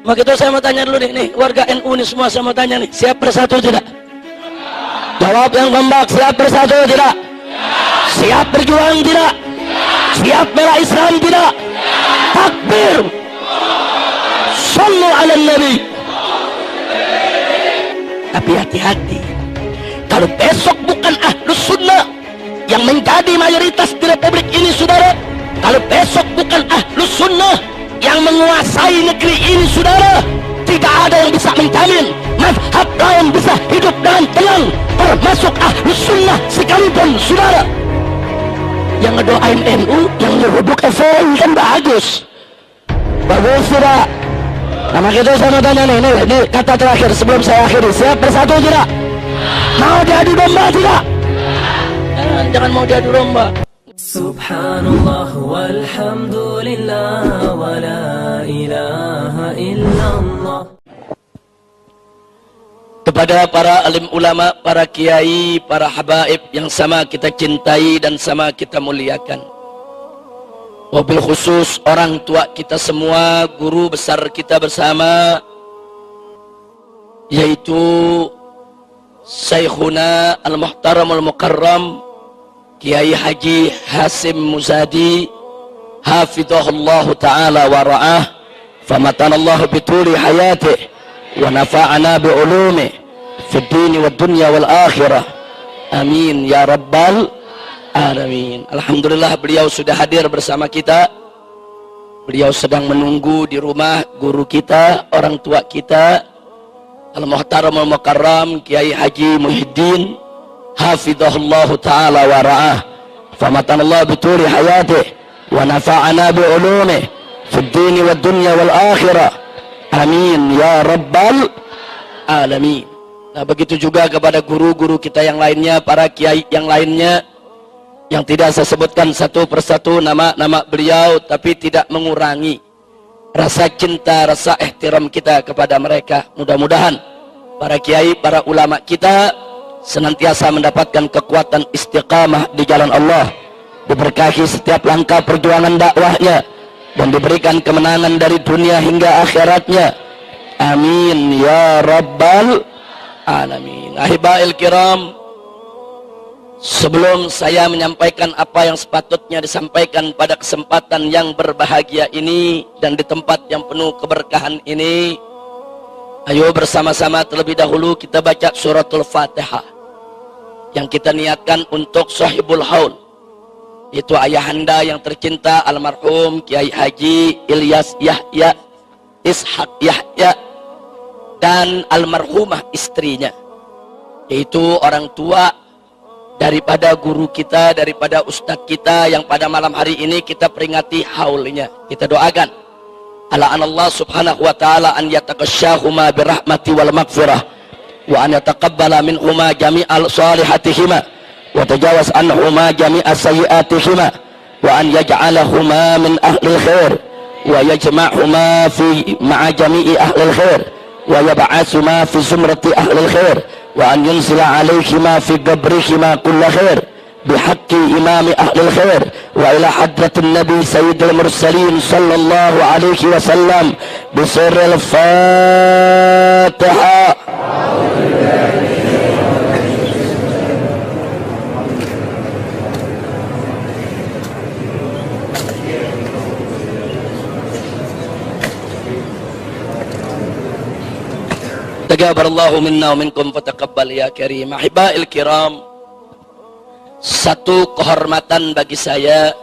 Maka itu saya mau tanya dulu nih, warga NU nih semua saya mau tanya nih, siap bersatu tidak? Jawab yang kompak, siap bersatu tidak? Siap berjuang tidak? Siap bela Islam tidak? Takbir. Sallu ala Nabi. Tapi hati-hati, kalau besok bukan Ahlus Sunnah yang menjadi mayoritas di Republik ini, saudara, kalau besok bukan Ahlus Sunnah yang menguasai negeri ini, saudara, tidak ada yang bisa menjamin mazhab lain bisa hidup dengan tenang, termasuk Ahlus Sunnah sekalipun, saudara. Yang ngedoain NU, yang nyeruduk FPI kan bagus, bagus tidak? Nah, maka itu saya mau tanya nih, ini kata terakhir sebelum saya akhiri, siap bersatu tidak? Mau diadu domba tidak? Jangan mau diadu domba. Subhanallah walhamdulillah wa la ilaha illallah. Kepada para alim ulama, para kiai, para habaib yang sama kita cintai dan sama kita muliakan, wabil khusus orang tua kita semua, guru besar kita bersama, yaitu Syekhuna Al-Muhtaram Al-Mukarram Kiai Haji Hasim Muzadi hafidhahullah ta'ala wa ra'ah, famatanallahu bituli hayatih wa nafa'ana bi'ulumih fid dini wad dunya wal akhirah, amin ya rabbal alamin. Alhamdulillah beliau sudah hadir bersama kita. Beliau sedang menunggu di rumah guru kita, orang tua kita, Al-Muhtaram Al-Mukarram Kiai Haji Muhyiddin hafidhahullah ta'ala wa ra'ah, famatanallahu bituli hayatih wa nafa'ana bi'ulumih fid dini wad dunya wal akhirah, amin ya rabbal alamin. Nah, begitu juga kepada guru-guru kita yang lainnya, para kiai yang lainnya yang tidak saya sebutkan satu persatu nama-nama beliau, tapi tidak mengurangi rasa cinta, rasa ihtiram kita kepada mereka. Mudah-mudahan para kiai, para ulama kita senantiasa mendapatkan kekuatan istiqamah di jalan Allah, diberkahi setiap langkah perjuangan dakwahnya, dan diberikan kemenangan dari dunia hingga akhiratnya, amin ya rabbal alamin. Ahibail kiram, sebelum saya menyampaikan apa yang sepatutnya disampaikan pada kesempatan yang berbahagia ini dan di tempat yang penuh keberkahan ini, ayo bersama-sama terlebih dahulu kita baca suratul Fatihah yang kita niatkan untuk sahibul haul, itu ayahanda yang tercinta almarhum Kiai Haji Ilyas Yahya Ishak Yahya dan almarhumah istrinya, yaitu orang tua daripada guru kita, daripada ustadz kita yang pada malam hari ini kita peringati haulnya. Kita doakan ala anallah subhanahu wa ta'ala an yataqasyahuma birahmati wal maghfirah wa an yataqabbala minhuma jami'al salihatihima wa tajawaz anhuma jami'as sayyiatihima wa an yaj'alahuma min ahlil khair wa yajma'huma fi ma'a jami'i ahlil khair wa yab'atsuma fi zumrati ahlil khair wa an yunzila alaihima fi qabrihima kulla khair bihaqqi imami ahlil khair wa ila hadratin nabi sayyidil mursalin sallallahu alaihi wasallam bisirril Fatihah. Taqabbalallahu minna wa minkum fataqabbal ya karim. Ahibail kiram, satu kehormatan bagi saya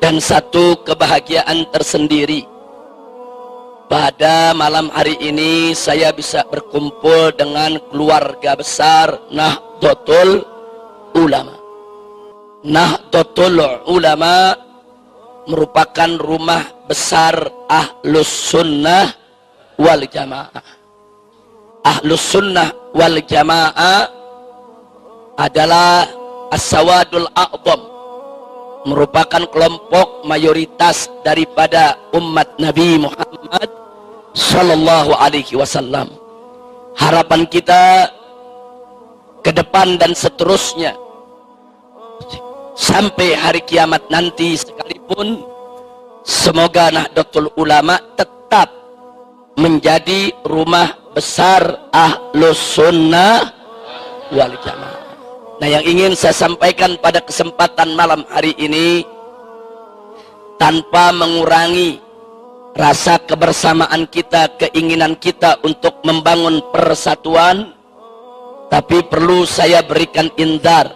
dan satu kebahagiaan tersendiri pada malam hari ini saya bisa berkumpul dengan keluarga besar Nahdlatul Ulama. Nahdlatul Ulama merupakan rumah besar Ahlus Sunnah wal Jamaah. Ahlus Sunnah wal Jamaah adalah as-sawadul a'zam, merupakan kelompok mayoritas daripada umat Nabi Muhammad sallallahu alaihi wasallam. Harapan kita ke depan dan seterusnya sampai hari kiamat nanti sekalipun, semoga Nahdlatul Ulama tetap tetap menjadi rumah besar Ahlus Sunnah wal Jamaah. Nah, yang ingin saya sampaikan pada kesempatan malam hari ini, tanpa mengurangi rasa kebersamaan kita, keinginan kita untuk membangun persatuan, tapi perlu saya berikan indar,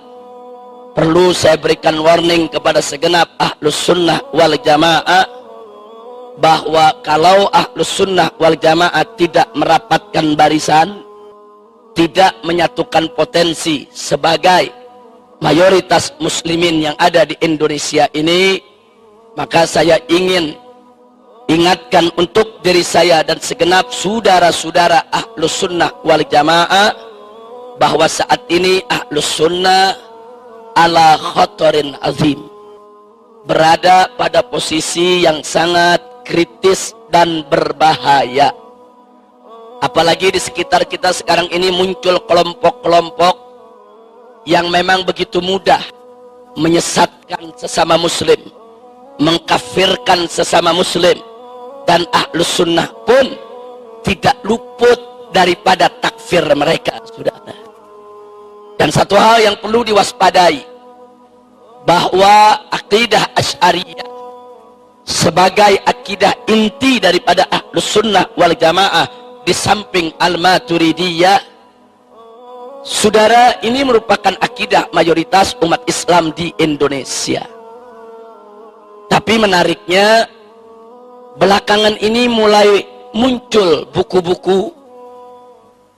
perlu saya berikan warning kepada segenap Ahlus Sunnah wal Jamaah, bahwa kalau Ahlus Sunnah wal Jamaah tidak merapatkan barisan, tidak menyatukan potensi sebagai mayoritas muslimin yang ada di Indonesia ini, maka saya ingin ingatkan untuk diri saya dan segenap saudara-saudara Ahlus Sunnah wal Jamaah bahwa saat ini Ahlus Sunnah ala khatarin azim, berada pada posisi yang sangat kritis dan berbahaya. Apalagi di sekitar kita sekarang ini muncul kelompok-kelompok yang memang begitu mudah menyesatkan sesama muslim, mengkafirkan sesama muslim, dan Ahlus Sunnah pun tidak luput daripada takfir mereka, saudara. Dan satu hal yang perlu diwaspadai, bahwa akidah Asy'ariyah sebagai akidah inti daripada Ahlus Sunnah wal Jamaah di samping Al-Maturidiyah, saudara, ini merupakan akidah mayoritas umat Islam di Indonesia. Tapi menariknya, belakangan ini mulai muncul buku-buku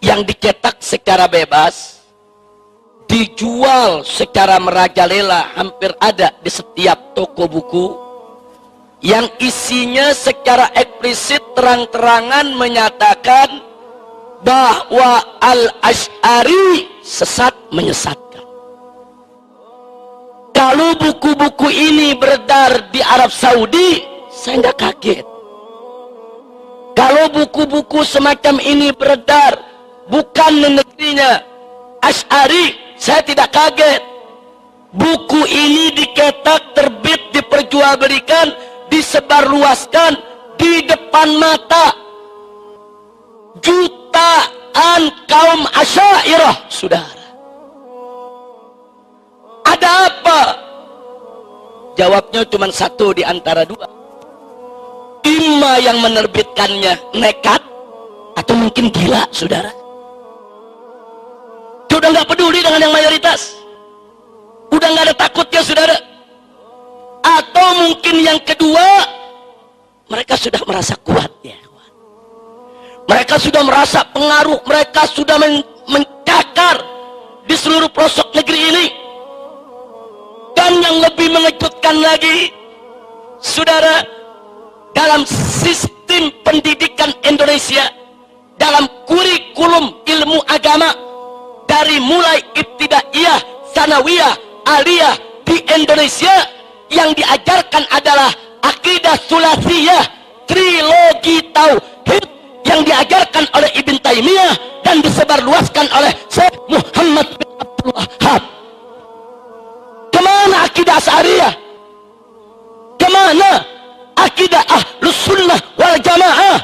yang dicetak secara bebas, dijual secara merajalela, hampir ada di setiap toko buku, yang isinya secara eksplisit terang-terangan menyatakan bahwa Al-Asy'ari sesat menyesatkan. Kalau buku-buku ini beredar di Arab Saudi, saya nggak kaget. Kalau buku-buku semacam ini beredar bukan di negerinya Asy'ari, saya tidak kaget. Buku ini diketak, terbit, diperjualbelikan, disebarluaskan di depan mata jutaan kaum Asy'ariyah, saudara. Ada apa? Jawabnya cuma satu di antara dua. Imma yang menerbitkannya nekat, atau mungkin gila, saudara. Dia udah nggak peduli dengan yang mayoritas, udah nggak ada takutnya, saudara. Atau mungkin yang kedua, mereka sudah merasa kuat, ya. Mereka sudah merasa pengaruh, mereka sudah mencakar di seluruh pelosok negeri ini. Dan yang lebih mengejutkan lagi, saudara, dalam sistem pendidikan Indonesia, dalam kurikulum ilmu agama, dari mulai ibtidaiyah, tsanawiyah, aliyah di Indonesia, yang diajarkan adalah akidah sulasiyah, trilogi tauhid, yang diajarkan oleh Ibn Taimiyah dan disebarluaskan oleh Syekh Muhammad bin Abdul Wahhab. Kemana akidah Asy'ariyah? Kemana akidah Ahlus Sunnah wal Jamaah?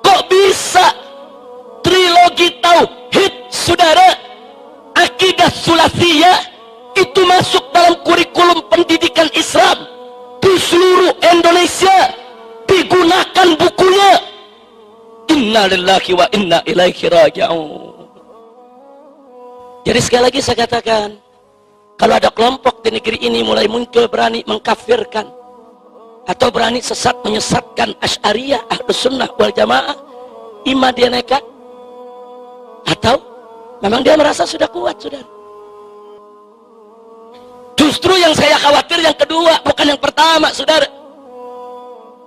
Kok bisa trilogi tauhid, saudara, akidah sulasiyah itu masuk dalam kurikulum pendidikan Islam di seluruh Indonesia, digunakan bukunya? Inna lillahi wa inna ilaihi raji'un. Jadi sekali lagi saya katakan, kalau ada kelompok di negeri ini mulai muncul berani mengkafirkan atau berani sesat menyesatkan Asy'ariyah, Ahlus Sunnah wal Jamaah, imma dia nekat atau memang dia merasa sudah kuat, saudara. Justru yang saya khawatir yang kedua, bukan yang pertama, saudara.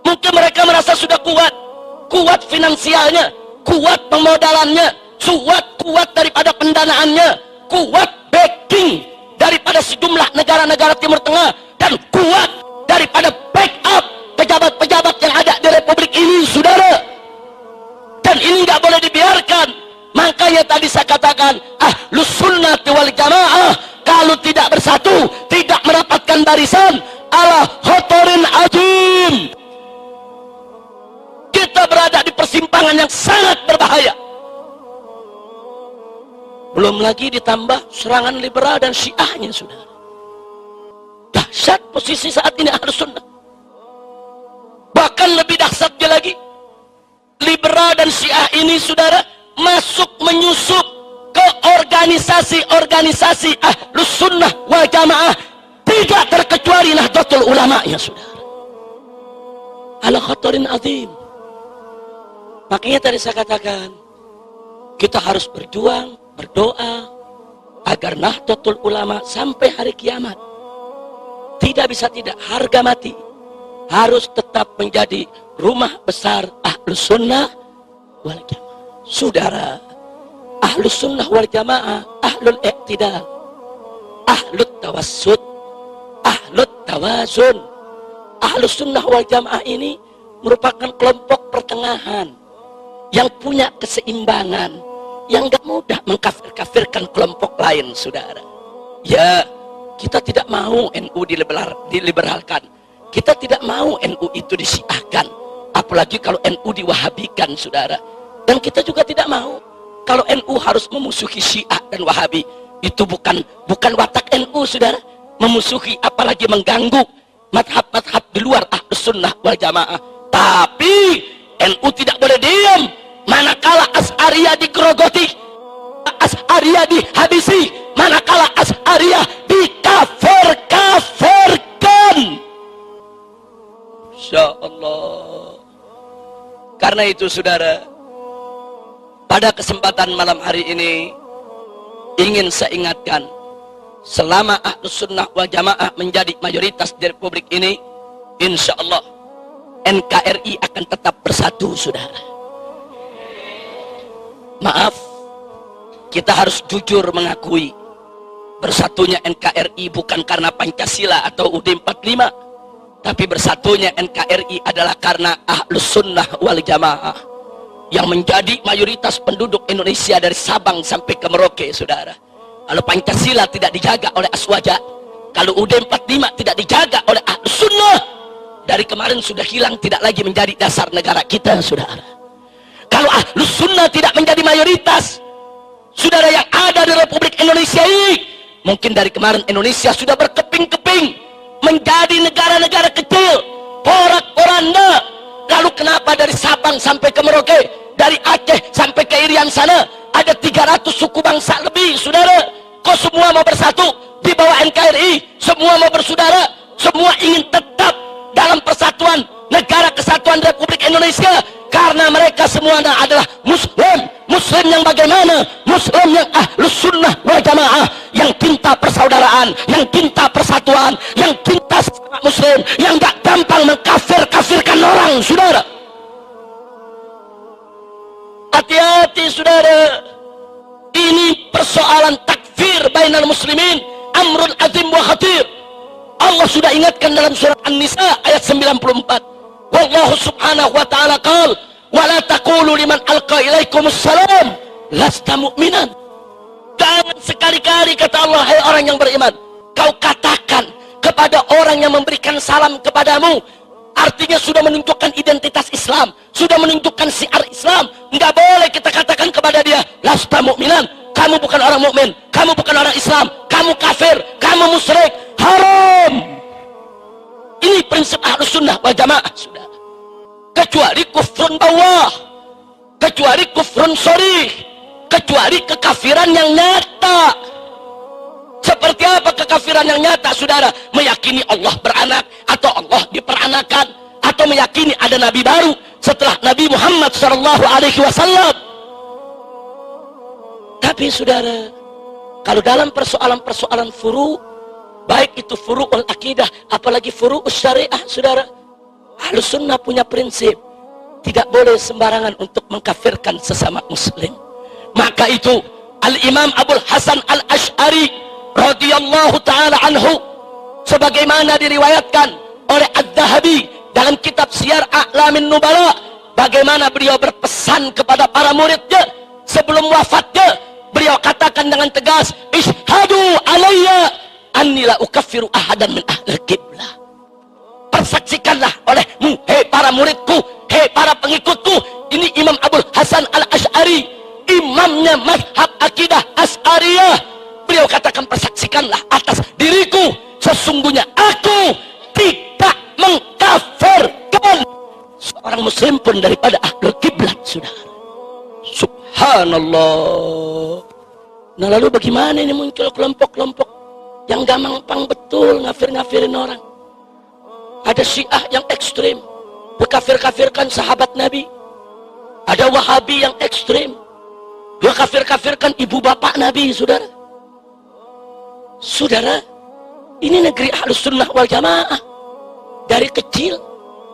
Mungkin mereka merasa sudah kuat, kuat finansialnya, kuat pemodalannya, kuat daripada pendanaannya, kuat backing daripada sejumlah negara-negara Timur Tengah, dan kuat daripada backup pejabat-pejabat yang ada di Republik ini, saudara. Dan ini nggak boleh dibiarkan. Makanya tadi saya katakan, Ahlus Sunnah wal Jamaah kalau tidak bersatu, tidak merapatkan barisan, ala khotorin azim, penyimpangan yang sangat berbahaya. Belum lagi ditambah serangan liberal dan syiahnya, saudara. Dahsyat posisi saat ini Ahlus Sunnah. Bahkan lebih dahsyatnya lagi, liberal dan syiah ini, saudara, masuk menyusup ke organisasi-organisasi Ahlus Sunnah wal Jamaah, tidak terkecuali Nahdlatul Ulama, ya saudara. Ala khatarin azim. Makanya tadi saya katakan, kita harus berjuang, berdoa agar Nahdlatul Ulama sampai hari kiamat tidak bisa tidak, harga mati harus tetap menjadi rumah besar Ahlus Sunnah wal Jamaah. Saudara, Ahlus Sunnah wal Jamaah, Ahlul Iqtidal, Ahlut Tawassut, Ahlut Tawazun. Ahlus Sunnah wal Jamaah ini merupakan kelompok pertengahan yang punya keseimbangan, yang gak mudah mengkafir-kafirkan kelompok lain, saudara. Ya, kita tidak mau NU diliberalkan, kita tidak mau NU itu disiahkan, apalagi kalau NU diwahabikan, saudara. Dan kita juga tidak mau kalau NU harus memusuhi Syiah dan Wahabi. Itu bukan watak NU, saudara. Memusuhi apalagi mengganggu madhab-madhab di luar Ahlus Sunnah wal Jamaah. Tapi NU tidak boleh diam manakala Asy'ariyah digerogoti, Asy'ariyah dihabisi, manakala Asy'ariyah dikafir-kafirkan. Insya Allah. Karena itu, saudara, pada kesempatan malam hari ini ingin saya ingatkan, selama Ahlus Sunnah wal Jamaah menjadi mayoritas di Republik ini, insya Allah NKRI akan tetap bersatu, saudara. Maaf, kita harus jujur mengakui, bersatunya NKRI bukan karena Pancasila atau UUD 45, tapi bersatunya NKRI adalah karena Ahlus Sunnah wal Jamaah yang menjadi mayoritas penduduk Indonesia dari Sabang sampai ke Merauke, saudara. Kalau Pancasila tidak dijaga oleh Aswaja, kalau UUD 45 tidak dijaga oleh Ahlus Sunnah, dari kemarin sudah hilang, tidak lagi menjadi dasar negara kita, saudara. Kalau Ahlus Sunnah tidak menjadi mayoritas, saudara, yang ada di Republik Indonesia ini, mungkin dari kemarin Indonesia sudah berkeping-keping menjadi negara-negara kecil, porak-poranda. Lalu kenapa dari Sabang sampai ke Merauke, dari Aceh sampai ke Irian sana, ada 300 suku bangsa lebih, saudara? Kok semua mau bersatu di bawah NKRI? Semua mau bersaudara, semua ingin tetap dalam persatuan negara kesatuan Republik Indonesia, karena mereka semua adalah Muslim. Muslim yang bagaimana? Muslim yang Ahlus Sunnah wal Jamaah, yang cinta persaudaraan, yang cinta persatuan, yang cinta sesama Muslim, yang gak gampang mengkafir-kafirkan orang, saudara. Hati-hati, saudara. Ini persoalan takfir bainal muslimin, amrun azim wa khatir. Allah sudah ingatkan dalam surat An-Nisa ayat 94. Wallahu subhanahu wa ta'ala qala wala taqulu liman alqa ilaikumus salam lasta mu'minan. Jangan sekali-kali, kata Allah, hai orang yang beriman, kau katakan kepada orang yang memberikan salam kepadamu, artinya sudah menunjukkan identitas Islam, sudah menunjukkan syiar Islam. Enggak boleh kita katakan kepada dia lasta mu'minan, kamu bukan orang mukmin, kamu bukan orang Islam, kamu kafir, kamu musyrik, haram. Ini prinsip Ahlus Sunnah wal Jamaah, sudah. Kecuali kufrun bawah, kecuali kufrun sharih, kecuali kekafiran yang nyata. Seperti apa kekafiran yang nyata, saudara? Meyakini Allah beranak, atau Allah diperanakan, atau meyakini ada nabi baru setelah Nabi Muhammad SAW. Tapi, saudara, kalau dalam persoalan-persoalan furu', baik itu furu'ul akidah, apalagi furu'ul syariah, saudara, Ahlus Sunnah punya prinsip, tidak boleh sembarangan untuk mengkafirkan sesama muslim. Maka itu Al-Imam Abul Hasan Al-Asy'ari radhiyallahu ta'ala anhu, sebagaimana diriwayatkan oleh Adz-Dzahabi dalam kitab Syiar A'lamin Nubala, bagaimana beliau berpesan kepada para muridnya sebelum wafatnya. Beliau katakan dengan tegas, ishhadu alayya anni la ukaffiru ahadan min ahlil qiblah. Persaksikanlah olehmu, hei para muridku, hei para pengikutku. Ini Imam Asy'ari, imamnya mazhab akidah Asy'ariyah. Beliau katakan, persaksikanlah atas diriku, sesungguhnya aku tidak mengkafirkan seorang muslim pun daripada ahlul kiblat, saudara. Subhanallah. Nah lalu bagaimana ini muncul kelompok-kelompok yang gampang betul ngafir-ngafirin orang? Ada Syiah yang ekstrim, mengkafir-kafirkan sahabat Nabi. Ada Wahabi yang ekstrim, dia kafir-kafirkan ibu bapak Nabi, saudara. Saudara, ini negeri Ahlus Sunnah wal Jamaah. Dari kecil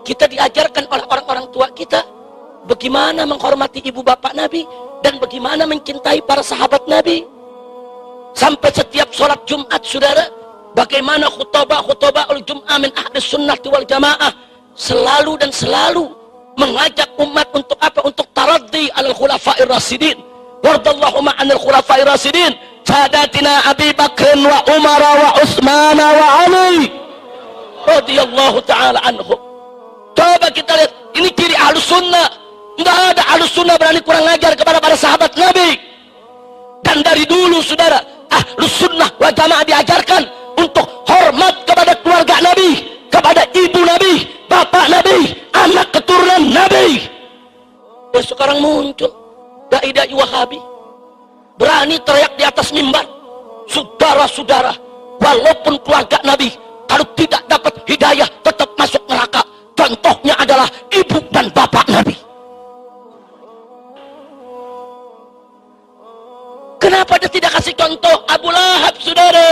kita diajarkan oleh orang-orang tua kita bagaimana menghormati ibu bapak Nabi dan bagaimana mencintai para sahabat Nabi. Sampai setiap sholat Jumat, saudara, bagaimana khutbah Jum'ah min Ahlus Sunnah wal Jamaah selalu dan selalu mengajak umat untuk apa? Untuk taraddi alal khulafa'ir rasidin. Wardallahu ma'anil khulafa'ir rasidin. Sadatina Abi Bakr wa Umar wa Utsman wa Ali radhiyallahu ta'ala anhum. Coba kita lihat, ini ciri Ahlus Sunnah. Enggak ada Ahlus Sunnah berani kurang ajar kepada para sahabat Nabi. Dan dari dulu, saudara, Ahlus Sunnah wal Jamaah diajarkan untuk hormat kepada keluarga Nabi, kepada ibu Nabi, bapak Nabi, anak keturunan Nabi. Dan sekarang muncul dai-dai Wahabi berani teriak di atas mimbar, saudara-saudara, walaupun keluarga Nabi kalau tidak dapat hidayah tetap masuk neraka. Contohnya adalah ibu dan bapak Nabi. Kenapa dia tidak kasih contoh Abu Lahab, saudara?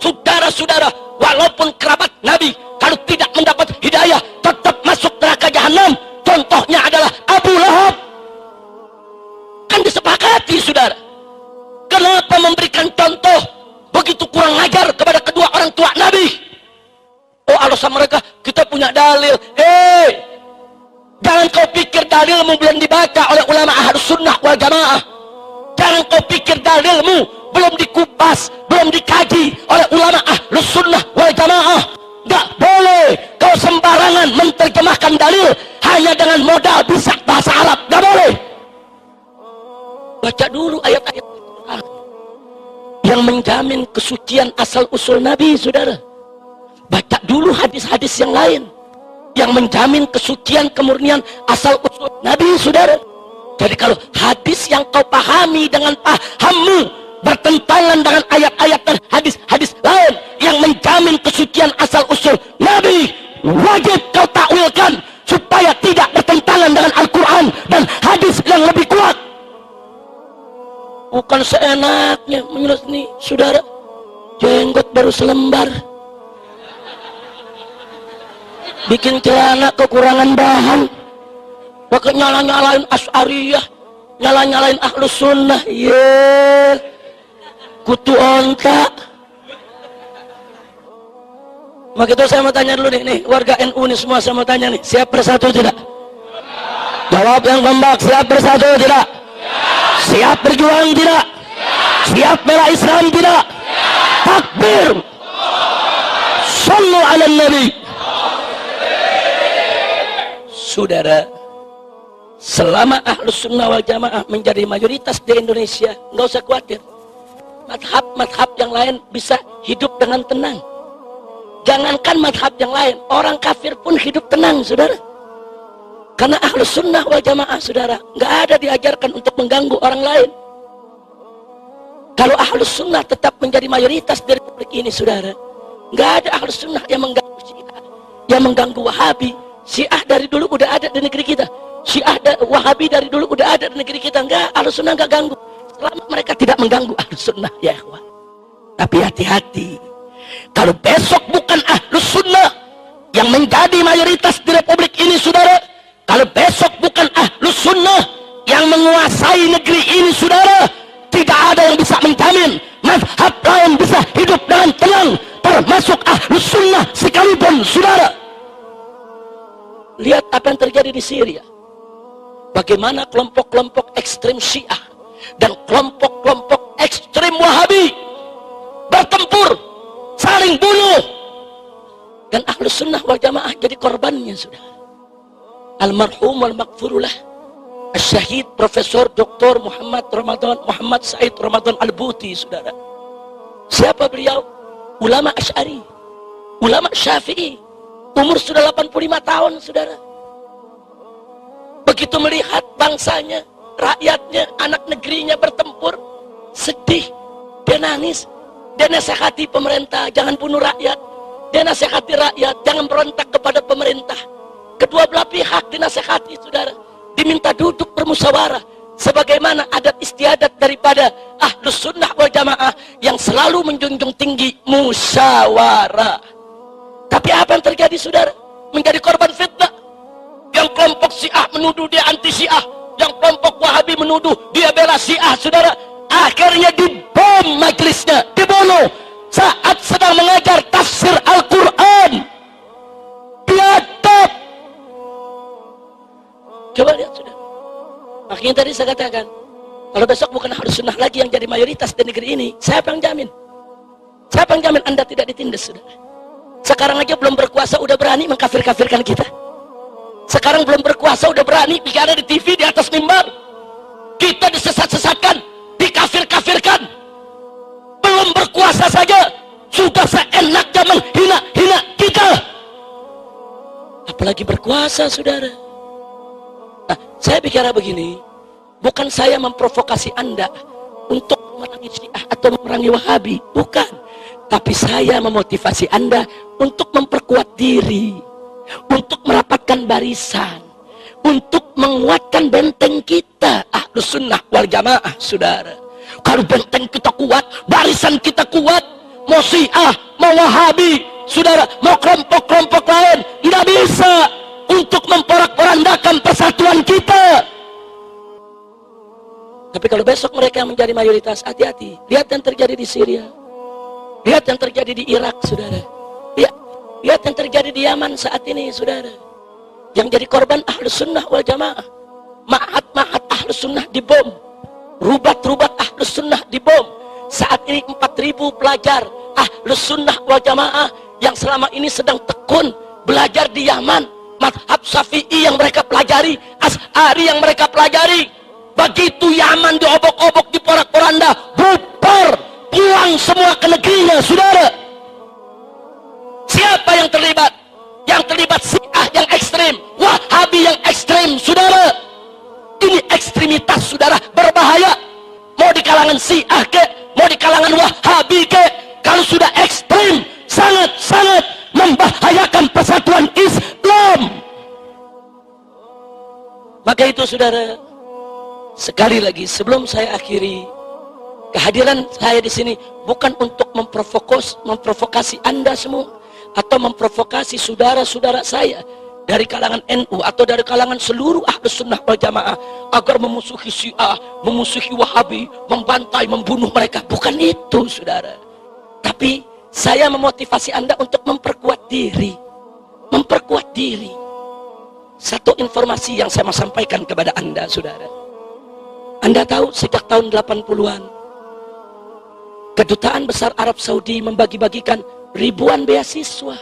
Saudara-saudara, walaupun kerabat Nabi kalau tidak mendapat hidayah tetap masuk neraka jahanam. Contohnya adalah Abu Lahab. Kan disepakati, saudara. Kenapa memberikan contoh begitu kurang ajar kepada kedua orang tua Nabi? Oh, alasan mereka, kita punya dalil. Jangan kau pikir dalilmu belum dibaca oleh ulama Ahlus Sunnah wal Jamaah. Jangan kau pikir dalilmu belum dikupas, belum dikaji oleh ulama Ahlus Sunnah wal Jamaah. Gak boleh kau sembarangan menerjemahkan dalil hanya dengan modal bisa bahasa Arab. Gak boleh. Baca dulu ayat-ayat yang menjamin kesucian asal-usul Nabi, saudara. Baca dulu hadis-hadis yang lain yang menjamin kesucian kemurnian asal-usul Nabi, saudara. Jadi kalau hadis yang kau pahami dengan pahammu bertentangan dengan ayat-ayat dan hadis-hadis lain yang menjamin kesucian asal-usul Nabi, wajib kau takwilkan supaya tidak bertentangan dengan Al-Quran dan hadis yang lebih kuat. Bukan seenaknya menyulut nih, saudara, jenggot baru selembar, bikin celana kekurangan bahan, pakai nyala-nyalain Asy'ariyah, nyala-nyalain Ahlus Sunnah. Kutu onta. Maka itu saya mau tanya dulu nih, warga NU nih semua, saya mau tanya nih, siap bersatu tidak? Jawab yang kompak, siap bersatu tidak? Siap berjuang tidak? Siap bela Islam tidak? Takbir. Shallu ala Nabi. Saudara, selama Ahlus Sunnah wal Jamaah menjadi mayoritas di Indonesia, nggak usah khawatir. Madhab-madhab yang lain bisa hidup dengan tenang. Jangankan madhab yang lain, orang kafir pun hidup tenang, saudara. Karena Ahlus Sunnah wal Jamaah, saudara, nggak ada diajarkan untuk mengganggu orang lain. Kalau Ahlus Sunnah tetap menjadi mayoritas dari republik ini, saudara, nggak ada Ahlus Sunnah yang mengganggu Syiah, yang mengganggu Wahabi. Syiah dari dulu udah ada di negeri kita. Syiah Wahabi dari dulu udah ada di negeri kita. Nggak, Ahlus Sunnah nggak ganggu. Selama mereka tidak mengganggu Ahlus Sunnah, ya ikhwan. Tapi hati-hati, kalau besok bukan Ahlus Sunnah yang menjadi mayoritas di republik ini, saudara, kalau besok bukan Ahlus Sunnah yang menguasai negeri ini, saudara, tidak ada yang bisa menjamin mazhab lain bisa hidup dengan tenang, termasuk Ahlus Sunnah sekalipun, saudara. Lihat apa yang terjadi di Syria. Bagaimana kelompok-kelompok ekstrem Syiah dan kelompok-kelompok ekstrem Wahabi bertempur, saling bunuh, dan Ahlus Sunnah wal Jamaah jadi korbannya, saudara. Almarhum wal maghfurulah Syahid Profesor Dr. Muhammad Said Ramadan Al-Buti, saudara. Siapa beliau? Ulama Asy'ari, ulama Syafi'i, umur sudah 85 tahun, saudara. Begitu melihat bangsanya, rakyatnya, anak negerinya bertempur, sedih, dia nangis. Dia nasihati pemerintah, jangan bunuh rakyat. Dia nasihati rakyat, jangan berontak kepada pemerintah. Kedua belah pihak dinasihati, saudara. Diminta duduk bermusyawarah, sebagaimana adat istiadat daripada Ahlus Sunnah wal Jamaah yang selalu menjunjung tinggi musyawarah. Tapi apa yang terjadi, saudara? Menjadi korban fitnah. Yang kelompok Syiah menuduh dia anti Syiah, yang kelompok Wahabi menuduh dia bela Syiah, saudara. Akhirnya dibom majelisnya, dibunuh saat sedang mengajar tafsir Al-Quran. Biadab. Coba lihat, sudah. Makanya tadi saya katakan, kalau besok bukan Ahlus Sunnah lagi yang jadi mayoritas di negeri ini, siapa yang jamin? Siapa yang jamin Anda tidak ditindas, sudah? Sekarang aja belum berkuasa udah berani mengkafir-kafirkan kita. Sekarang belum berkuasa udah berani bicara di TV, di atas mimbar. Kita disesat-sesatkan, dikafir-kafirkan. Belum berkuasa saja sudah seenaknya menghina-hina kita. Apalagi berkuasa, saudara. Nah, saya bicara begini, bukan saya memprovokasi Anda untuk memerangi Syiah atau memerangi Wahabi, bukan. Tapi saya memotivasi Anda untuk memperkuat diri, untuk merapatkan barisan, untuk menguatkan benteng kita, Ahlus Sunnah wal Jamaah, saudara. Kalau benteng kita kuat, barisan kita kuat, mau Syiah, mau Wahabi, saudara, mau kelompok-kelompok lain, tidak bisa untuk memporak-porandakan persatuan kita. Tapi kalau besok mereka menjadi mayoritas, hati-hati. Lihat yang terjadi di Syria, lihat yang terjadi di Irak, saudara. Lihat yang terjadi di Yaman saat ini, saudara. Yang jadi korban Ahlus Sunnah wal Jamaah. Ma'had Ahlus Sunnah dibom, rubat-rubat Ahlus Sunnah dibom. Saat ini 4.000 pelajar Ahlus Sunnah wal Jamaah yang selama ini sedang tekun belajar di Yaman, mazhab Syafi'i yang mereka pelajari, Asy'ari yang mereka pelajari, begitu Yaman diobok-obok, diporak-poranda, bubar, pulang semua ke negerinya, saudara. Siapa yang terlibat? Yang terlibat Syiah yang ekstrim, Wahabi yang ekstrim, saudara. Ini ekstremitas, saudara, berbahaya. Mau di kalangan Syiah ke, mau di kalangan Wahabi ke, kalau sudah ekstrim, sangat-sangat membahayakan persatuan Islam. Maka itu, saudara, sekali lagi sebelum saya akhiri, kehadiran saya di sini bukan untuk memprovokasi Anda semua atau memprovokasi saudara-saudara saya dari kalangan NU atau dari kalangan seluruh Ahlus Sunnah wal Jamaah agar memusuhi Syiah, memusuhi Wahabi, membantai, membunuh mereka. Bukan itu, saudara. Tapi saya memotivasi Anda untuk memperkuat diri. Memperkuat diri. Satu informasi yang saya mau sampaikan kepada Anda, saudara. Anda tahu sejak tahun 80-an, Kedutaan Besar Arab Saudi membagi-bagikan ribuan beasiswa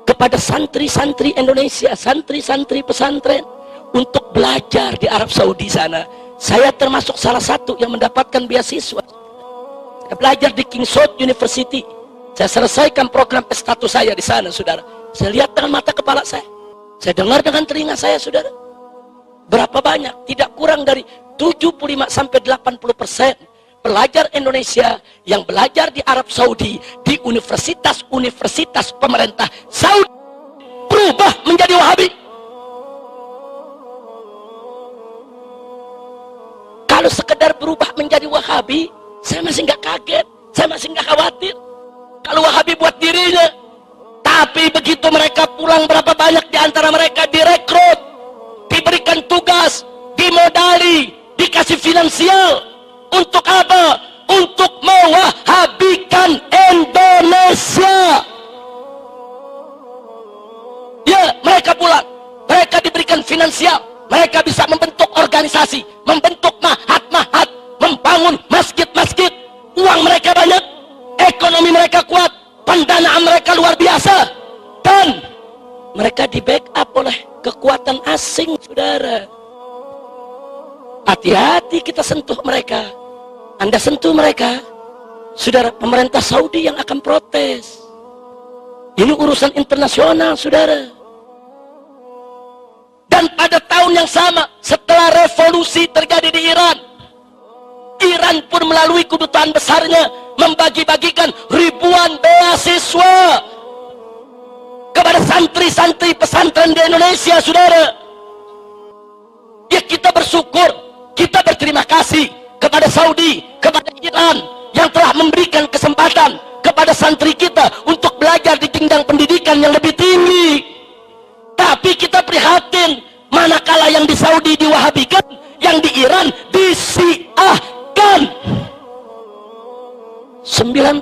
kepada santri-santri Indonesia, santri-santri pesantren untuk belajar di Arab Saudi sana. Saya termasuk salah satu yang mendapatkan beasiswa. Saya belajar di King Saud University. Saya selesaikan program S1 saya di sana, saudara. Saya lihat dengan mata kepala saya. Saya dengar dengan telinga saya, saudara. Berapa banyak? Tidak kurang dari 75-80% pelajar Indonesia yang belajar di Arab Saudi, di universitas-universitas pemerintah Saudi, berubah menjadi Wahabi. Kalau sekedar berubah menjadi Wahabi, saya masih nggak kaget, saya masih nggak khawatir. Kalau Wahabi buat dirinya, tapi begitu mereka pulang, berapa banyak di antara mereka direkrut, diberikan tugas, dimodali, dikasih finansial. Untuk apa? Untuk mewahabikan Indonesia. Ya, mereka pulang, mereka diberikan finansial, mereka bisa membentuk organisasi, membentuk mahat-mahat, membangun masjid-masjid. Uang mereka banyak, ekonomi mereka kuat, pendanaan mereka luar biasa, dan mereka di backup oleh kekuatan asing, saudara. Hati-hati kita sentuh mereka. Anda sentuh mereka, saudara, pemerintah Saudi yang akan protes. Ini urusan internasional, saudara. Dan pada tahun yang sama, setelah revolusi terjadi di Iran, Iran pun melalui kedutaan besarnya membagi-bagikan ribuan beasiswa kepada santri-santri pesantren di Indonesia, saudara. Ya, kita bersyukur, kita berterima kasih kepada Saudi, kepada Iran yang telah memberikan kesempatan kepada santri kita untuk belajar di jenjang pendidikan yang lebih tinggi. Tapi kita prihatin, manakala yang di Saudi diwahabikan, yang di Iran disiahkan. 99%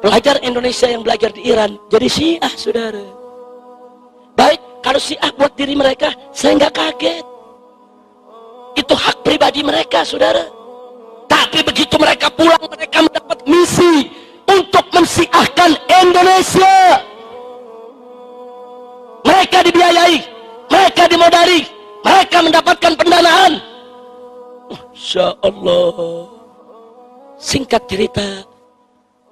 pelajar Indonesia yang belajar di Iran jadi Syiah, saudara. Baik, kalau Syiah buat diri mereka, saya nggak kaget. Itu hak pribadi mereka, saudara. Tapi begitu mereka pulang, mereka mendapat misi untuk mensyiahkan Indonesia. Mereka dibiayai, mereka dimodali, mereka mendapatkan pendanaan. Masya Allah. Singkat cerita,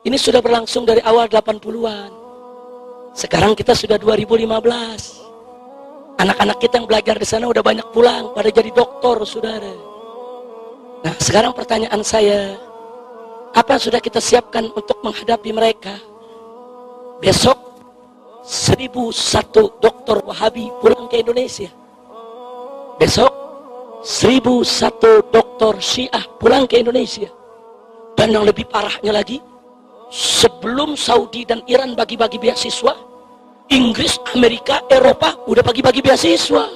ini sudah berlangsung dari awal 80-an. Sekarang kita sudah 2015. Anak-anak kita yang belajar di sana udah banyak pulang, pada jadi doktor, saudara. Nah, sekarang pertanyaan saya, apa yang sudah kita siapkan untuk menghadapi mereka? Besok 1001 dokter Wahabi pulang ke Indonesia. Besok 1001 dokter Syiah pulang ke Indonesia. Dan yang lebih parahnya lagi, sebelum Saudi dan Iran bagi-bagi beasiswa, Inggris, Amerika, Eropa udah bagi-bagi beasiswa.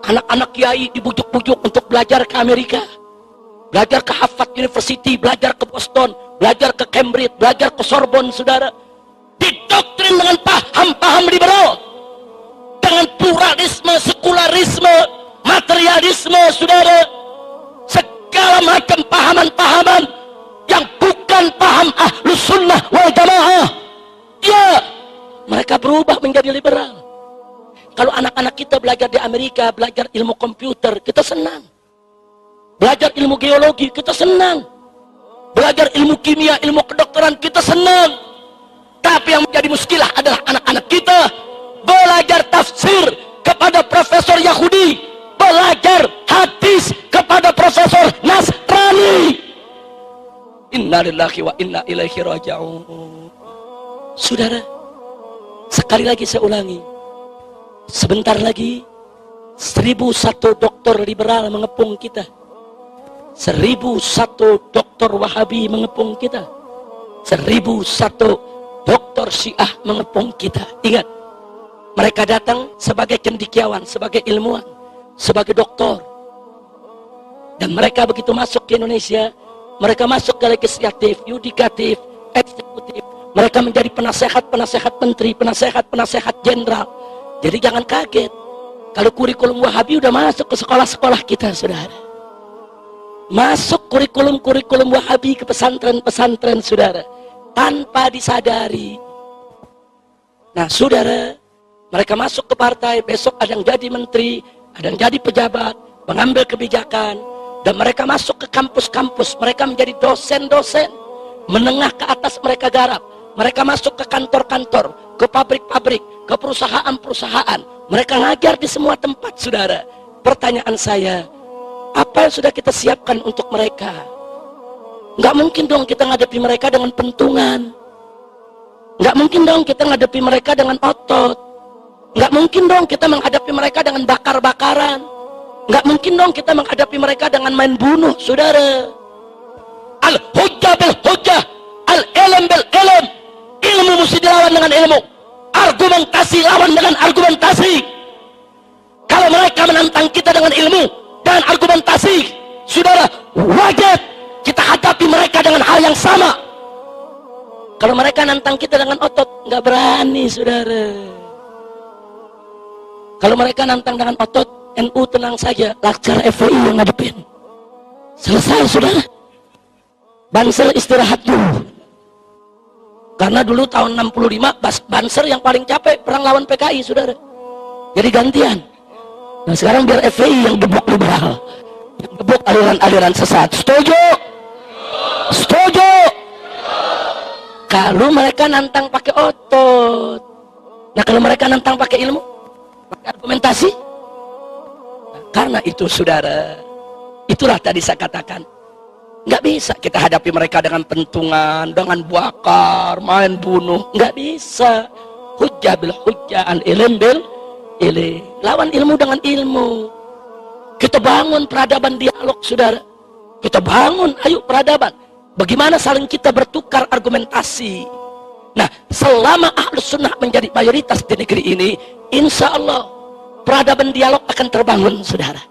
Anak-anak kiai dibujuk-bujuk untuk belajar ke Amerika, belajar ke Harvard University, belajar ke Boston, belajar ke Cambridge, belajar ke Sorbonne, saudara. Didoktrin dengan paham-paham liberal, dengan pluralisme, sekularisme, materialisme, saudara. Segala macam pahaman-pahaman yang bukan paham Ahlus Sunnah wal Jamaah, ya, mereka berubah menjadi liberal. Kalau anak-anak kita belajar di Amerika, belajar ilmu komputer, kita senang. Belajar ilmu geologi, kita senang. Belajar ilmu kimia, ilmu kedokteran, kita senang. Tapi yang menjadi muskilah adalah anak-anak kita belajar tafsir kepada profesor Yahudi, belajar hadis kepada profesor Nasrani. Innalillahi wa inna ilaihi raji'un. Saudara, sekali lagi saya ulangi, sebentar lagi 1001 dokter liberal mengepung kita, 1001 dokter Wahabi mengepung kita, 1001 dokter Syiah mengepung kita. Ingat, mereka datang sebagai cendekiawan, sebagai ilmuwan, sebagai doktor. Dan mereka begitu masuk ke Indonesia, mereka masuk ke legislatif, yudikatif, eksekutif. Mereka menjadi penasehat-penasehat menteri, penasehat-penasehat jenderal. Jadi jangan kaget kalau kurikulum Wahabi udah masuk ke sekolah-sekolah kita, saudara. Masuk kurikulum-kurikulum Wahabi ke pesantren-pesantren, saudara, tanpa disadari. Nah, saudara, mereka masuk ke partai, besok ada yang jadi menteri, ada yang jadi pejabat, mengambil kebijakan, dan mereka masuk ke kampus-kampus, mereka menjadi dosen-dosen, menengah ke atas mereka garap, mereka masuk ke kantor-kantor, ke pabrik-pabrik, ke perusahaan-perusahaan, mereka ngajar di semua tempat, saudara. Pertanyaan saya, apa yang sudah kita siapkan untuk mereka? Nggak mungkin dong kita ngadepi mereka dengan pentungan, nggak mungkin dong kita ngadepi mereka dengan otot, nggak mungkin dong kita menghadapi mereka dengan bakar-bakaran, nggak mungkin dong kita menghadapi mereka dengan main bunuh, saudara. Al-hujjah bil-hujjah, al-ilm bil-ilm. Ilmu mesti dilawan dengan ilmu, argumentasi lawan dengan argumentasi. Kalau mereka menantang kita dengan ilmu dan argumentasi, saudara, wajib kita hadapi mereka dengan hal yang sama. Kalau mereka nantang kita dengan otot, nggak berani, saudara. Kalau mereka nantang dengan otot, NU tenang saja, Laskar FPI yang ngadepin. Selesai, saudara. Banser istirahat dulu. Karena dulu tahun 65 Banser yang paling capek perang lawan PKI, saudara. Jadi gantian. Nah sekarang biar FPI yang gebuk liberal, yang gebuk aliran-aliran sesat. Setuju? Setuju? Kalau mereka nantang pakai otot, nah kalau mereka nantang pakai ilmu, pakai argumentasi, nah, karena itu saudara, itulah tadi saya katakan, nggak bisa kita hadapi mereka dengan pentungan, dengan bakar, main bunuh, nggak bisa. Hujjah bil hujjah, al ilm bil ilm. Lawan ilmu dengan ilmu. Kita bangun peradaban dialog, saudara. Kita bangun, ayo peradaban. Bagaimana saling kita bertukar argumentasi. Nah, selama Ahlus Sunnah menjadi mayoritas di negeri ini, insya Allah peradaban dialog akan terbangun, saudara.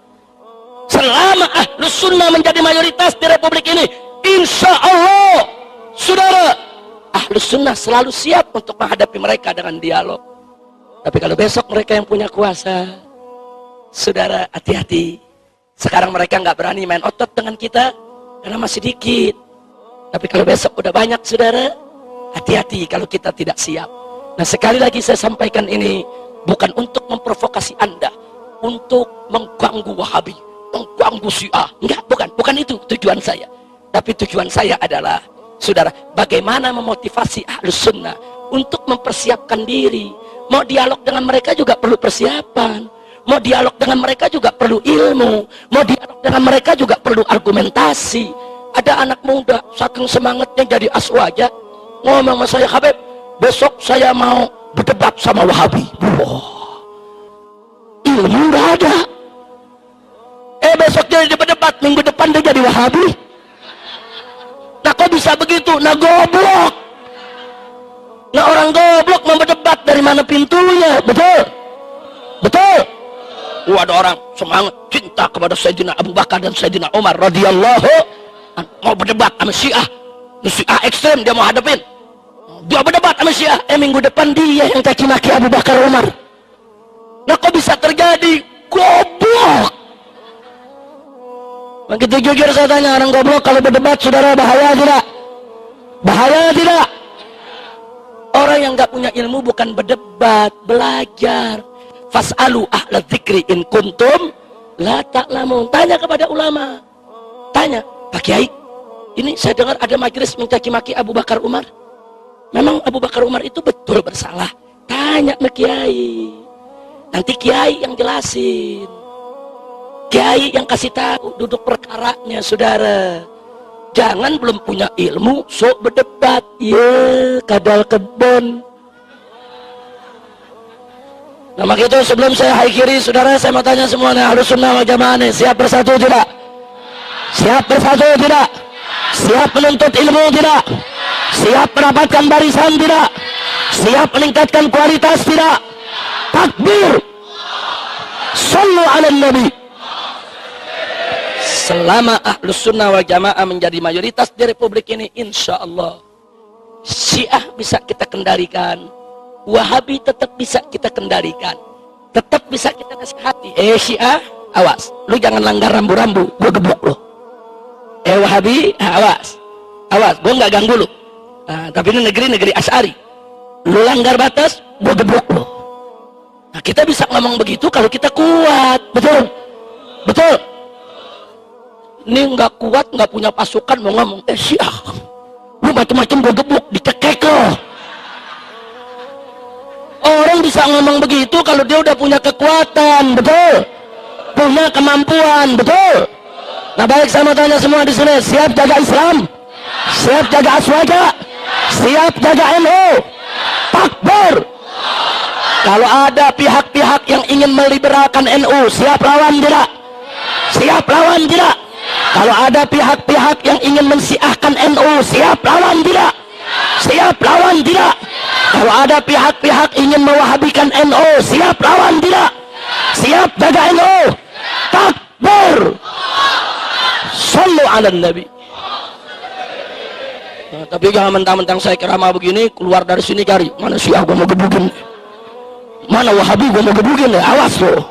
Selama Ahlus Sunnah menjadi mayoritas di Republik ini, insya Allah, saudara, Ahlus Sunnah selalu siap untuk menghadapi mereka dengan dialog. Tapi kalau besok mereka yang punya kuasa, saudara, hati-hati. Sekarang mereka nggak berani main otot dengan kita karena masih dikit. Tapi kalau besok udah banyak, saudara, hati-hati kalau kita tidak siap. Nah, sekali lagi saya sampaikan ini bukan untuk memprovokasi Anda, untuk mengganggu Wahabi, mengganggu Syiah. Enggak, bukan itu tujuan saya. Tapi tujuan saya adalah, saudara, bagaimana memotivasi Ahlus Sunnah untuk mempersiapkan diri. Mau dialog dengan mereka juga perlu persiapan. Mau dialog dengan mereka juga perlu ilmu. Mau dialog dengan mereka juga perlu argumentasi. Ada anak muda saking semangatnya jadi aswaja, ngomong sama saya, Habib, besok saya mau berdebat sama Wahabi. Wah, ilmu nggak ada. Besok dia berdebat, minggu depan dia jadi Wahabi. Nah kok bisa begitu? Nah goblok. Nah orang goblok mau berdebat, dari mana pintunya? Betul? Betul? Ada orang semangat cinta kepada Sayyidina Abu Bakar dan Sayyidina Umar radhiyallahu, mau berdebat sama Syiah. Syiah ekstrem dia mau hadapin. Dia berdebat sama Syiah. Minggu depan dia yang caci maki Abu Bakar Umar. Nah kok bisa terjadi? Goblok. Begitu jujur saya tanya, orang goblok kalau berdebat, saudara, bahaya tidak? Bahaya tidak? Orang yang nggak punya ilmu bukan berdebat, belajar. Fas'alu ahla dzikri in kuntum la ta'lamun. Tanya kepada ulama. Tanya, Pak Kiai, ini saya dengar ada majelis mencaci maki Abu Bakar Umar. Memang Abu Bakar Umar itu betul bersalah? Tanya ke Kiai. Nanti Kiai yang jelasin. Kiai yang kasih tahu duduk perkaranya, saudara. Jangan belum punya ilmu sok berdebat. Ya, kadal kebon. Nah maka itu sebelum saya haikiri, saudara, saya mau tanya semuanya, Ahlus Sunnah wal Jamaah nih, siap bersatu tidak? Siap bersatu tidak? Siap menuntut ilmu tidak? Siap mendapatkan barisan tidak? Siap meningkatkan kualitas tidak? Takbir! Sallu ala Nabi. Selama Ahlus Sunnah wal Jamaah menjadi mayoritas di Republik ini, insya Allah Syiah bisa kita kendalikan, Wahabi tetap bisa kita kendalikan, tetap bisa kita nasihati. Syiah, awas, lu jangan langgar rambu-rambu, gua gebuk lu. Wahabi, awas, gua nggak ganggu lu. Nah, tapi ini negeri Asy'ari, lu langgar batas, gua gebuk lu. Nah, kita bisa ngomong begitu kalau kita kuat, betul, betul. Ini nggak kuat, nggak punya pasukan, mau ngomong, Syiah, lu macam-macam gua gebuk, dicekek lo. Orang bisa ngomong begitu kalau dia udah punya kekuatan, betul, punya kemampuan, betul. Nah baik, saya mau tanya semua di sini, siap jaga Islam, siap jaga Aswaja, siap jaga NU, takbir. Kalau ada pihak-pihak yang ingin meliberalkan NU, siap lawan tidak? Siap lawan tidak? Kalau ada pihak-pihak yang ingin mensyiahkan NU, siap lawan tidak? Siap lawan tidak? Kalau ada pihak-pihak ingin mewahabikan NU, siap lawan tidak? Siap jaga NU, takbir. Sallu ala Nabi. Nah, tapi jangan mentang-mentang saya ceramah begini, keluar dari sini cari mana Syiah gua mau gebukin, mana Wahabi gua mau gebukin, awas loh.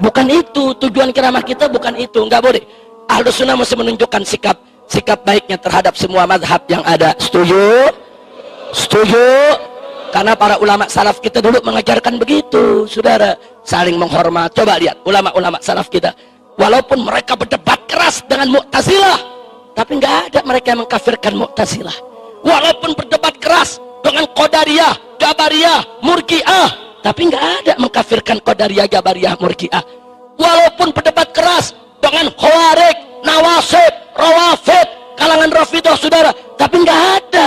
Bukan itu tujuan ceramah kita, bukan itu, nggak boleh. Ahlus Sunnah mesti menunjukkan sikap baiknya terhadap semua mazhab yang ada. Setuju? Setuju? Karena para ulama salaf kita dulu mengajarkan begitu, saudara, saling menghormat. Coba lihat ulama-ulama salaf kita, walaupun mereka berdebat keras dengan Mu'tazilah, tapi nggak ada mereka yang mengkafirkan Mu'tazilah. Walaupun berdebat keras dengan Qadariyah, Jabariyah, Murji'ah, tapi nggak ada mengkafirkan Qadariyah, Jabariyah, Murji'ah. Walaupun berdebat keras dengan Khawarij, Nawasib, Rawafid, kalangan Rafidhah, saudara, tapi nggak ada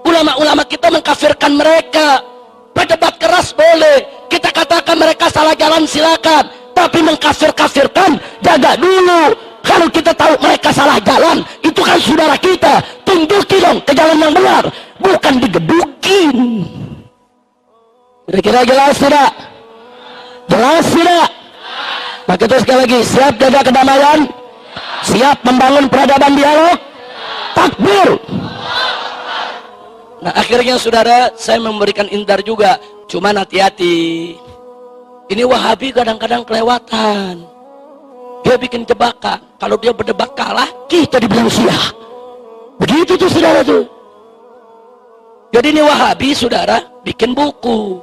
ulama-ulama kita mengkafirkan mereka. Berdebat keras boleh, kita katakan mereka salah jalan silakan, tapi mengkafir-kafirkan jaga dulu. Kalau kita tahu mereka salah jalan, itu kan saudara kita, tunjuki dong ke jalan yang benar, bukan digebukin. Kira-kira jelas tidak? Jelas tidak? Maka itu sekali lagi, siap jaga kedamaian, siap membangun peradaban dialog, takbir. Nah akhirnya saudara, saya memberikan indar juga, cuman hati-hati, ini Wahabi kadang-kadang kelewatan, dia bikin jebakan. Kalau dia berdebat kalah, kita dibilang Syiah. Begitu tuh saudara tuh. Jadi ini Wahabi saudara bikin buku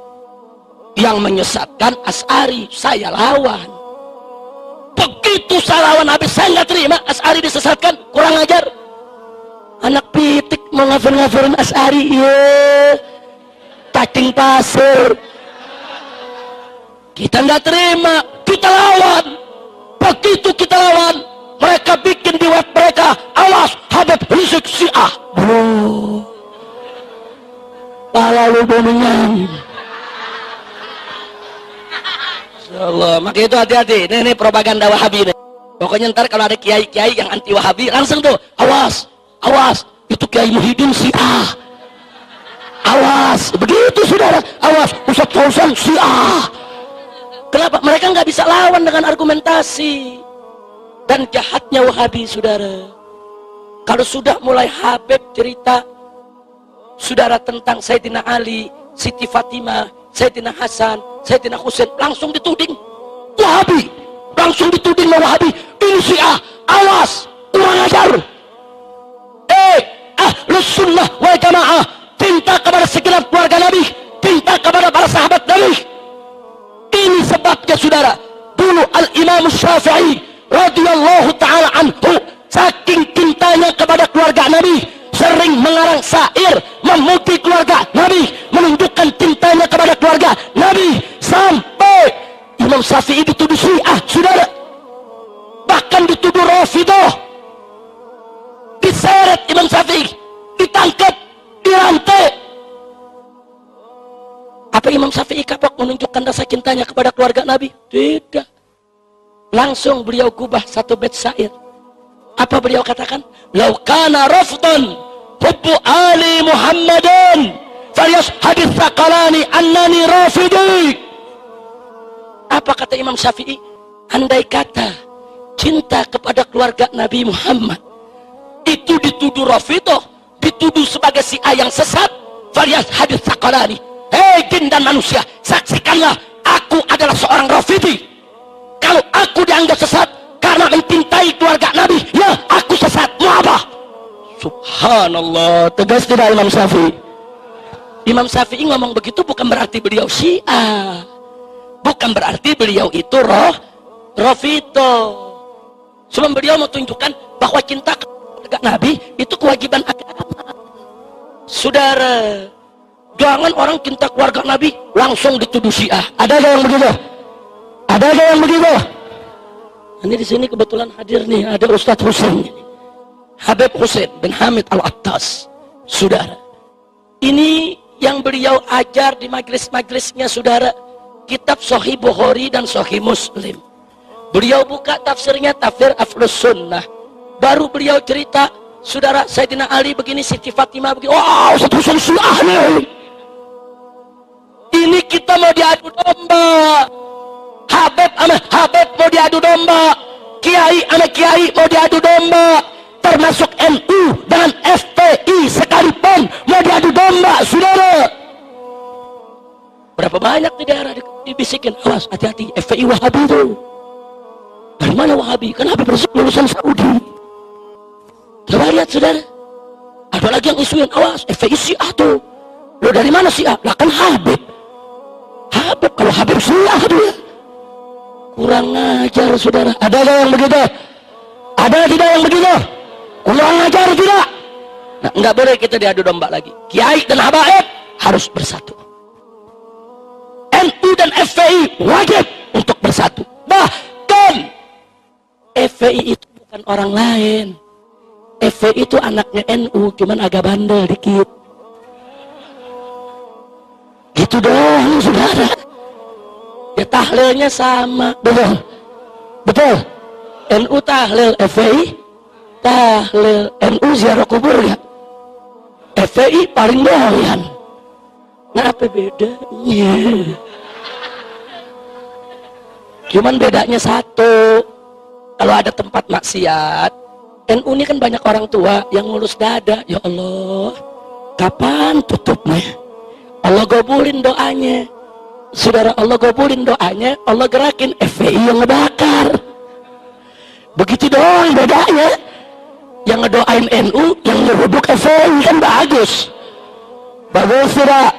yang menyesatkan Asy'ari, saya lawan. Begitu saya lawan habis, saya nggak terima Asy'ari disesatkan, kurang ajar. Anak pitik mau ngafir-ngafirin Asy'ari, iya, cacing pasir. Kita nggak terima, kita lawan. Begitu kita lawan, mereka bikin di web mereka, awas Habib Rizik Syiah. Bro, pala lu boningan. Insyaallah, maka itu hati-hati. Ini propaganda Wahabi nih. Pokoknya ntar kalau ada kiai-kiai yang anti Wahabi, langsung tuh, awas, awas, itu Kiai Muhyiddin Syiah. Awas, begitu saudara, awas, Ustaz Fauzan Syiah. Kenapa? Mereka nggak bisa lawan dengan argumentasi. Dan jahatnya Wahabi, saudara. Kalau sudah mulai Habib cerita, saudara, tentang Sayyidina Ali, Siti Fatimah, Sayyidina Hasan, Sayyidina Husain, langsung dituding Wahabi. Langsung dituding Wahabi. Ini Syiah, awas, kurang ajar. Ahlus sunnah wal jamaah, cinta kepada segenap keluarga Nabi, cinta kepada para sahabat Nabi. Ini sebabnya saudara, dulu Al-Imam Syafi'i radhiyallahu ta'ala anhu, saking cintanya kepada keluarga Nabi, sering mengarang syair memuji keluarga Nabi, menunjukkan cintanya kepada keluarga Nabi, sampai Imam Syafi'i dituduh Syiah, saudara. Bahkan dituduh Rafidhah, diseret Imam Syafi'i, ditangkap, dirantai. Apa Imam Syafi'i kapok menunjukkan rasa cintanya kepada keluarga Nabi? Tidak. Langsung beliau gubah satu bait syair. Apa beliau katakan? Lau kana rafdan hubbu ali Muhammadin falyashhadits thaqalani annani rafidi. Apa kata Imam Syafi'i? Andai kata cinta kepada keluarga Nabi Muhammad itu dituduh Rafidhah, dituduh sebagai Syiah yang sesat, falyashhadits thaqalani. Hei jin dan manusia, saksikanlah aku adalah seorang Rafidi. Kalau aku dianggap sesat karena mencintai keluarga Nabi, ya aku sesat. Mau apa? Subhanallah, tegas tidak Imam Syafi'i? Imam Syafi'i ngomong begitu bukan berarti beliau Syiah, bukan berarti beliau itu Rafidhah. Sebab beliau mau tunjukkan bahwa cinta keluarga Nabi itu kewajiban agama. Saudara, jangan orang cinta keluarga Nabi langsung dituduh Syiah. Ada yang begitu? Ada yang begitu? Ini di sini kebetulan hadir nih, ada Ustaz Husain, Habib Husain bin Hamid Al-Attas. Saudara, ini yang beliau ajar di majlis-majlisnya, saudara, kitab Sahih Bukhari dan Sahih Muslim. Beliau buka tafsirnya, tafsir Ahlus Sunnah. Baru beliau cerita, saudara, Sayyidina Ali begini, Siti Fatimah begini. Wow, Ustaz Husain Syiah nih. Ini kita mau diadu domba. Habib sama Habib mau diadu domba. Kiai sama Kiai mau diadu domba. Termasuk NU dan FPI sekalipun mau diadu domba, saudara. Berapa banyak di daerah dibisikin, awas, hati-hati, FPI Wahabi itu. Dari mana Wahabi? Kan Habib Rizik lulusan Saudi. Coba lihat, saudara. Ada lagi yang isuin, awas, FPI Syiah tuh. Lo dari mana Syiah? Lah kan Habib. Habib, kalau Habib Syiah dia. Kurang ajar saudara. Ada nggak yang begitu? Ada tidak yang begitu? Kurang ajar tidak? Nah, nggak boleh kita diadu domba lagi. Kiai dan habaib harus bersatu. NU dan FPI wajib untuk bersatu. Bahkan FPI itu bukan orang lain. FPI itu anaknya NU, cuman agak bandel dikit. Gitu doang saudara. Ya tahlilnya sama, betul? Betul? NU tahlil, FPI tahlil. NU ziarah kubur ya? FPI paling doyan. Nah apa bedanya? Cuman bedanya satu. Kalau ada tempat maksiat, NU ini kan banyak orang tua yang ngulus dada. Ya Allah, kapan tutupnya? Allah gabulin doanya. Saudara, Allah gabulin doanya, Allah gerakin FPI yang ngebakar. Begitu doang bedanya. Yang ngedoain NU, yang ngeruduk FPI kan bagus. Bagus tidak?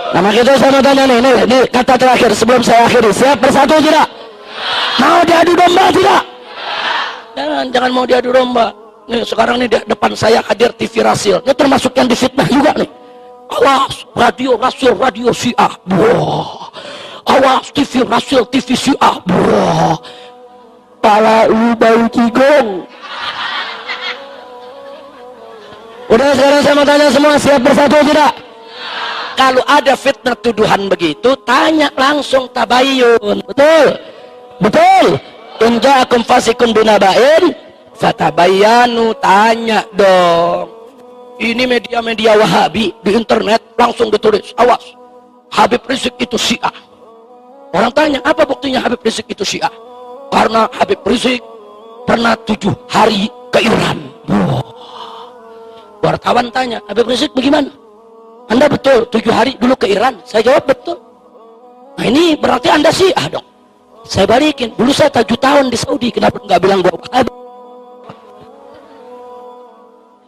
Nama kita sama tanya nih, ini kata terakhir sebelum saya akhiri. Siap bersatu tidak? Mau diadu domba tidak? Jangan mau diadu domba. Nih sekarang nih di depan saya hadir TV Rasil. Ini termasuk yang difitnah juga nih. Awas radio Rasil, radio Syiah. Wah. Awas TV Rasil, TV Syiah. Wah. Pala ubau cigong. Udah sekarang saya mau tanya semua, siap bersatu tidak? Kalau ada fitnah tuduhan begitu, tanya langsung tabayyun. Betul? Betul? In ja'akum fasikun binaba'in fatabayyanu, tanya dong. Ini media-media Wahabi di internet langsung ditulis, awas, Habib Rizik itu Syiah. Orang tanya, apa buktinya Habib Rizik itu Syiah? Karena Habib Rizik pernah 7 hari ke Iran. Wow. Wartawan tanya, Habib Rizik bagaimana? Anda betul 7 hari dulu ke Iran? Saya jawab betul. Nah ini berarti Anda Syiah dong. Saya balikin, dulu saya 7 tahun di Saudi, kenapa nggak bilang gua Wahabi?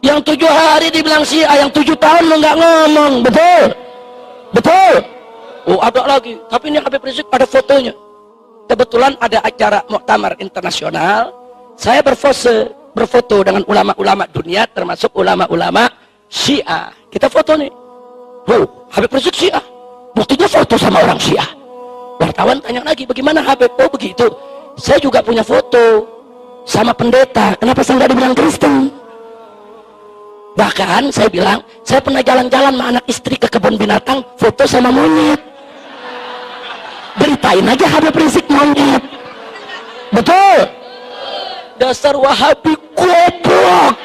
Yang 7 hari dibilang Syiah, yang 7 tahun lu nggak ngomong, betul? Betul? Oh ada lagi, tapi ini Habib Rizik ada fotonya. Kebetulan ada acara muktamar internasional, saya berfoto dengan ulama-ulama dunia, termasuk ulama-ulama Syiah. Kita foto nih. Wow, Habib Rizik Syiah. Buktinya foto sama orang Syiah. Wartawan tanya lagi, bagaimana Habib? Oh begitu. Saya juga punya foto sama pendeta. Kenapa saya nggak dibilang Kristen? Bahkan saya bilang, saya pernah jalan-jalan sama anak istri ke kebun binatang, foto sama monyet. Beritain aja Habib Rizik monyet. Betul? Dasar Wahabi goblok.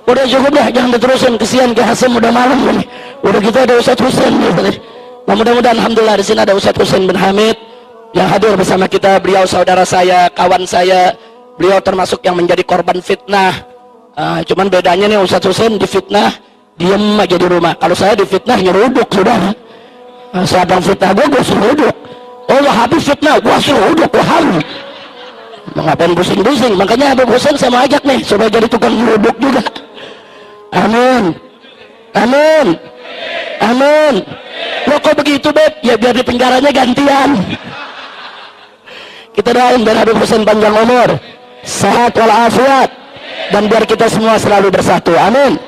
Udah cukup dah, jangan diterusin, kesian ke Hasim, udah malam nih. Udah gitu ada Ustadz Husain nih. Nah, mudah-mudahan alhamdulillah di sini ada Ustadz Husain bin Hamid yang hadir bersama kita. Beliau saudara saya, kawan saya. Beliau termasuk yang menjadi korban fitnah. Cuman bedanya nih Ustadz Husain difitnah diem aja di rumah. Kalau saya difitnah nyeruduk saudara. Sedang fitnah gue seruduk. Oh Wahabi fitnah, gue seruduk Wahabi. Ngapain pusing-pusing? Makanya Habib Husain saya mau ajak nih supaya jadi tukang nyeruduk juga. Amin. Amin. Amin. Lo kok begitu Beb? Ya biar di penjaranya gantian. Kita doain biar Habib Husain panjang umur, sehat walafiat, dan biar kita semua selalu bersatu. Amin.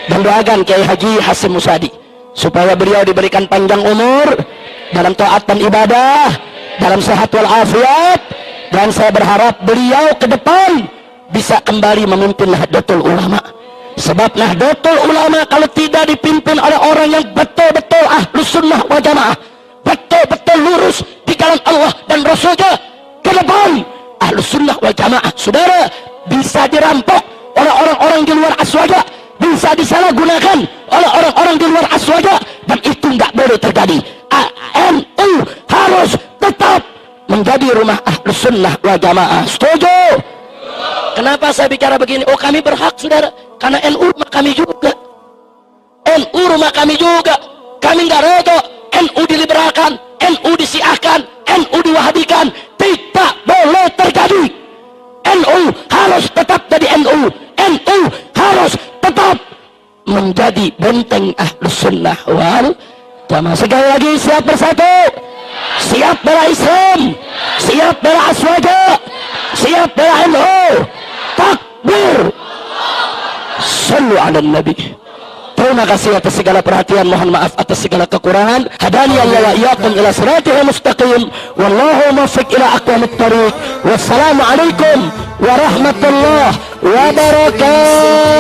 Dan doakan Kiai Haji Hasim Musadi supaya beliau diberikan panjang umur dalam taat dan ibadah, dalam sehat walafiat, dan saya berharap beliau ke depan bisa kembali memimpin Nahdlatul Ulama. Sebab Nahdlatul Ulama kalau tidak dipimpin oleh orang yang betul-betul ahlus sunnah wal jamaah, betul-betul lurus di jalan Allah dan Rasulnya, ke depan ahlus sunnah wal jamaah saudara bisa dirampok oleh orang-orang di luar aswaja, bisa disalahgunakan oleh orang-orang di luar aswaja, dan itu nggak boleh terjadi. NU harus tetap menjadi rumah ahlus sunnah wal jamaah. Setuju? Kenapa saya bicara begini? Oh kami berhak saudara, karena NU rumah kami juga. NU rumah kami juga. Kami nggak reda NU diliberalkan, NU disiahkan, NU diwahabikan. Tidak boleh terjadi. NU harus tetap jadi NU. NU harus tetap menjadi menjadi benteng Ahlus Sunnah wal Jamaah. Sekali lagi, siap bersatu, siap bela Islam, siap bela Aswaja, siap bela NU. Takbir. Sallu ala Nabi. Terima kasih atas segala perhatian, mohon maaf atas segala kekurangan. Hadani Allah wa iyyakum ila siratal mustaqim. Wallahu muwaffiq ila aqwamit thariq. Wassalamu alaikum warahmatullahi wabarakatuh.